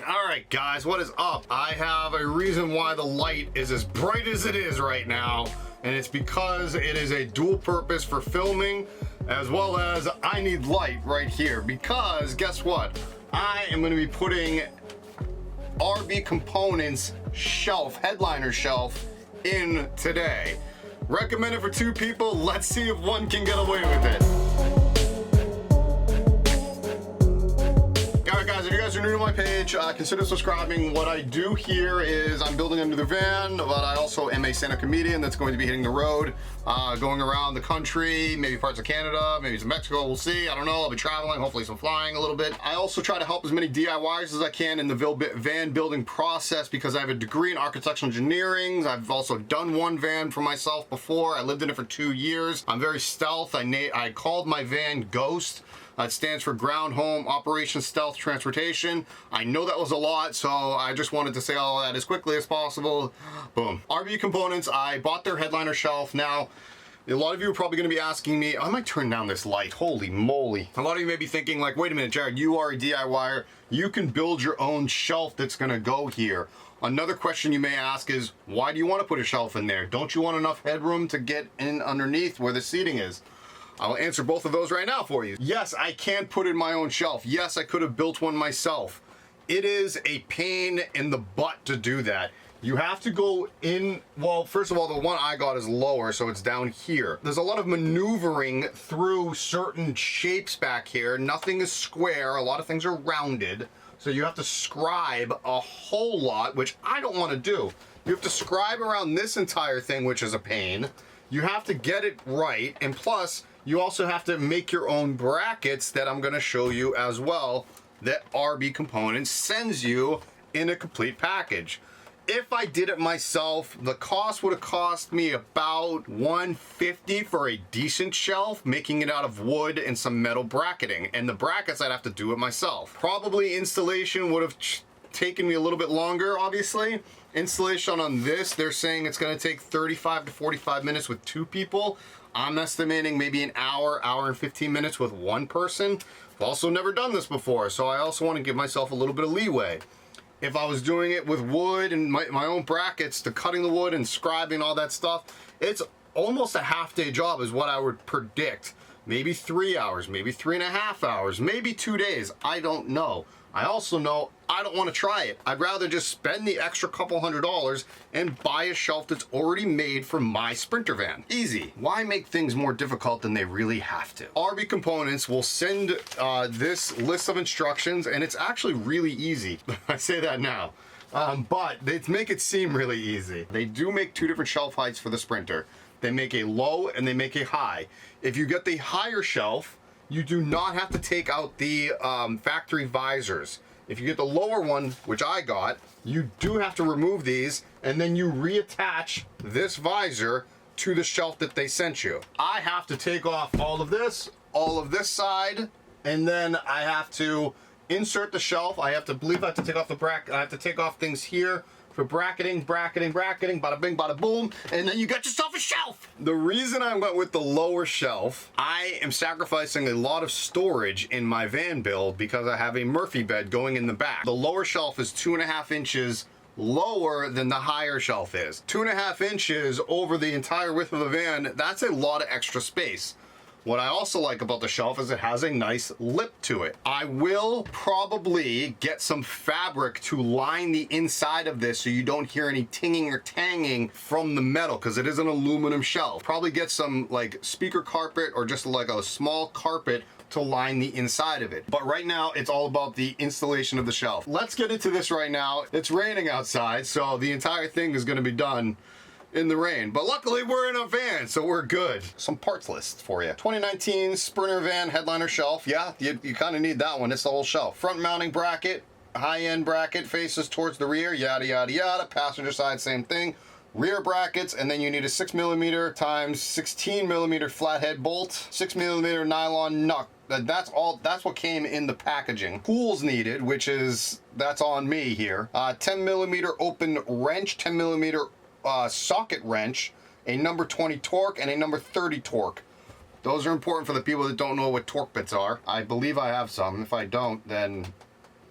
Alright guys, what is up? I have a reason why the light is as bright as it is right now, and it's because it is a dual purpose for filming, as well as I need light right here, because guess what? I am going to be putting RB Components shelf, headliner shelf, in today. Recommended for 2 people, let's see if one can get away with it. Alright guys, if you guys are new to my page, consider subscribing. What I do here is I'm building another van, but I also am a stand-up comedian that's going to be hitting the road, going around the country, maybe parts of Canada, maybe some Mexico, we'll see. I don't know, I'll be traveling, hopefully some flying a little bit. I also try to help as many DIYers as I can in the van building process because I have a degree in architectural engineering. I've also done one van for myself before. I lived in it for 2 years. I'm very stealth. I called my van Ghost. It stands for Ground Home Operation Stealth Transportation. I know that was a lot, so I just wanted to say all that as quickly as possible. Boom. RB Components, I bought their headliner shelf. Now, a lot of you are probably going to be asking me, I might turn down this light, holy moly. A lot of you may be thinking like, wait a minute, Jarrod, you are a DIYer. You can build your own shelf that's going to go here. Another question you may ask is, why do you want to put a shelf in there? Don't you want enough headroom to get in underneath where the seating is? I'll answer both of those right now for you. Yes, I can put in my own shelf. Yes, I could have built one myself. It is a pain in the butt to do that. You have to go in, well, first of all, the one I got is lower, so it's down here. There's a lot of maneuvering through certain shapes back here. Nothing is square, a lot of things are rounded. So you have to scribe a whole lot, which I don't want to do. You have to scribe around this entire thing, which is a pain. You have to get it right, and plus, you also have to make your own brackets that I'm gonna show you as well that RB Components sends you in a complete package. If I did it myself, the cost would have cost me about $150 for a decent shelf, making it out of wood and some metal bracketing. And the brackets, I'd have to do it myself. Probably installation would have taken me a little bit longer, obviously. Installation on this, they're saying it's gonna take 35 to 45 minutes with 2 people. I'm estimating maybe an hour, hour and 15 minutes with 1 person. I've also never done this before, so I also want to give myself a little bit of leeway. If I was doing it with wood and my own brackets, to cutting the wood and scribing all that stuff, it's almost a half-day job is what I would predict. Maybe 3 hours, maybe 3.5 hours, maybe 2 days, I don't know. I also know I don't want to try it. I'd rather just spend the extra couple $100 and buy a shelf that's already made for my Sprinter van. Easy. Why make things more difficult than they really have to? RB Components will send this list of instructions, and it's actually really easy. I say that now. But they make it seem really easy. They do make 2 different shelf heights for the Sprinter. They make a low and they make a high. If you get the higher shelf, you do not have to take out the factory visors. If you get the lower one, which I got, you do have to remove these, and then you reattach this visor to the shelf that they sent you. I have to take off all of this side, and then I have to insert the shelf. I have to take off the bracket. I have to take off things here for bracketing, bada bing, bada boom, and then you got yourself a shelf. The reason I went with the lower shelf, I am sacrificing a lot of storage in my van build because I have a Murphy bed going in the back. The lower shelf is 2.5 inches lower than the higher shelf is. 2.5 inches over the entire width of the van, that's a lot of extra space. What I also like about the shelf is it has a nice lip to it. I will probably get some fabric to line the inside of this so you don't hear any tinging or tanging from the metal because it is an aluminum shelf. Probably get some like speaker carpet or just like a small carpet to line the inside of it. But right now, it's all about the installation of the shelf. Let's get into this right now. It's raining outside, so the entire thing is gonna be done in the rain, but luckily we're in a van, so we're good. Some parts lists for you. 2019 Sprinter van headliner shelf. Yeah, you kind of need that one. It's the whole shelf. Front mounting bracket, high-end bracket, faces towards the rear, yada, yada, yada. Passenger side, same thing. Rear brackets, and then you need a 6mm times 16mm flathead bolt, 6mm nylon nut. That's what came in the packaging. Tools needed, which is, that's on me here. 10mm open wrench, 10mm socket wrench, a number 20 torque, and a number 30 torque. Those are important for the people that don't know what torque bits are. I believe I have some. If I don't, then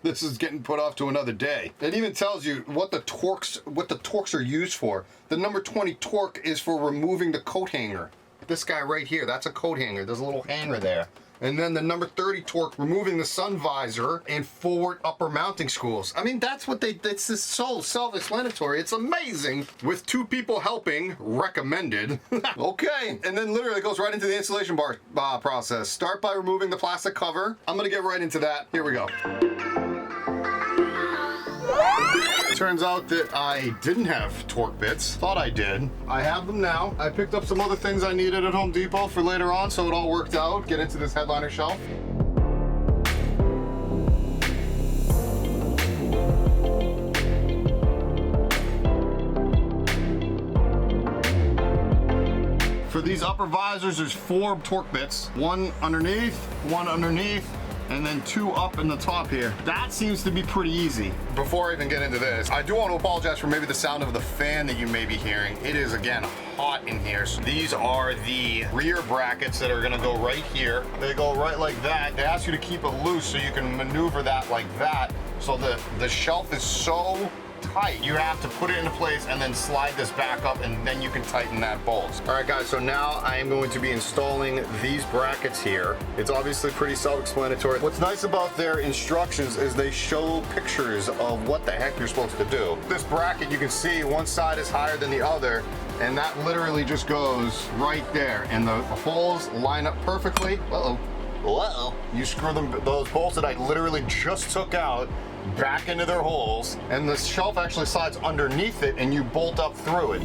this is getting put off to another day. It even tells you what the torques are used for. The number 20 torque is for removing the coat hanger. This guy right here, that's a coat hanger. There's a little hanger there. And then the number 30 torque, removing the sun visor and forward upper mounting screws. I mean, that's what it's just so self-explanatory. It's amazing. With 2 people helping, recommended. Okay, and then literally goes right into the installation process. Start by removing the plastic cover. I'm gonna get right into that. Here we go. Turns out that I didn't have torque bits. Thought I did. I have them now. I picked up some other things I needed at Home Depot for later on, so it all worked out. Get into this headliner shelf. For these upper visors, there's 4 torque bits. One underneath, and then 2 up in the top here. That seems to be pretty easy. Before I even get into this, I do want to apologize for maybe the sound of the fan that you may be hearing. It is, again, hot in here. So these are the rear brackets that are gonna go right here. They go right like that. They ask you to keep it loose so you can maneuver that like that. So the shelf is so tight, you have to put it into place and then slide this back up, and then you can tighten that bolt. All right guys, so now I am going to be installing these brackets here. It's obviously pretty self-explanatory. What's nice about their instructions is they show pictures of what the heck you're supposed to do. This bracket, you can see one side is higher than the other, and that literally just goes right there, and the holes line up perfectly. You screw those bolts that I literally just took out back into their holes, and the shelf actually slides underneath it and you bolt up through it.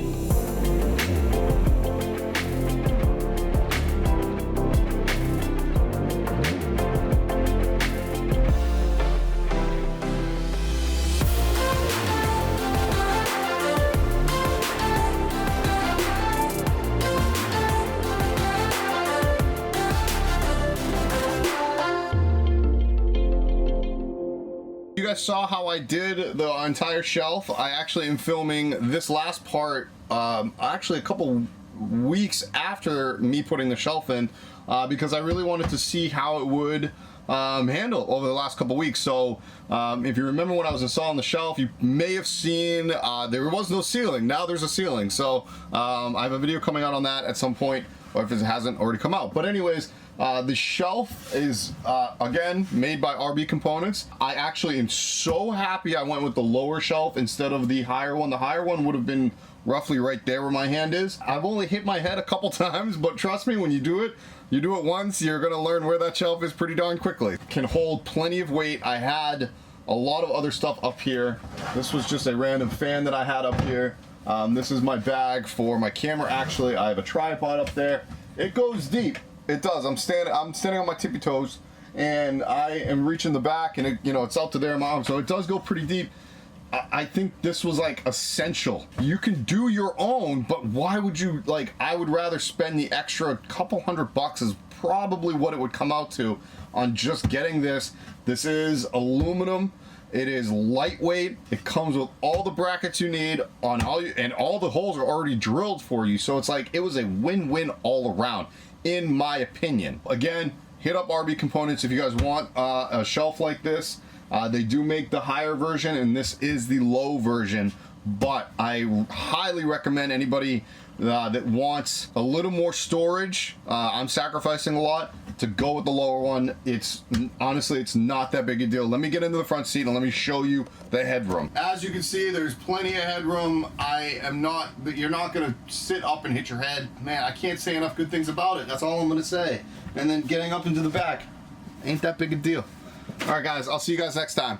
You guys saw how I did the entire shelf. I actually am filming this last part actually a couple weeks after me putting the shelf in because I really wanted to see how it would handle over the last couple weeks. So if you remember when I was installing the shelf, you may have seen there was no ceiling. Now there's a ceiling. So I have a video coming out on that at some point, or if it hasn't already come out. But anyways, the shelf is, again, made by RB Components. I actually am so happy I went with the lower shelf instead of the higher one. The higher one would have been roughly right there where my hand is. I've only hit my head a couple times, but trust me, when you do it once, you're gonna learn where that shelf is pretty darn quickly. Can hold plenty of weight. I had a lot of other stuff up here. This was just a random fan that I had up here. This is my bag for my camera. Actually, I have a tripod up there. It goes deep. It does. I'm standing on my tippy toes, and I am reaching the back, and it's out to there in my arm, so it does go pretty deep. I think this was like essential. You can do your own, but why would you, I would rather spend the extra couple $100 is probably what it would come out to on just getting this. This is aluminum. It is lightweight. It comes with all the brackets you need on and all the holes are already drilled for you. So it's like, it was a win-win all around, in my opinion. Again, hit up RB Components if you guys want a shelf like this. They do make the higher version, and this is the low version, but I highly recommend anybody that wants a little more storage. I'm sacrificing a lot to go with the lower one. Honestly, it's not that big a deal. Let me get into the front seat and let me show you the headroom. As you can see, there's plenty of headroom. You're not gonna sit up and hit your head. Man, I can't say enough good things about it. That's all I'm gonna say. And then getting up into the back, ain't that big a deal. All right, guys, I'll see you guys next time.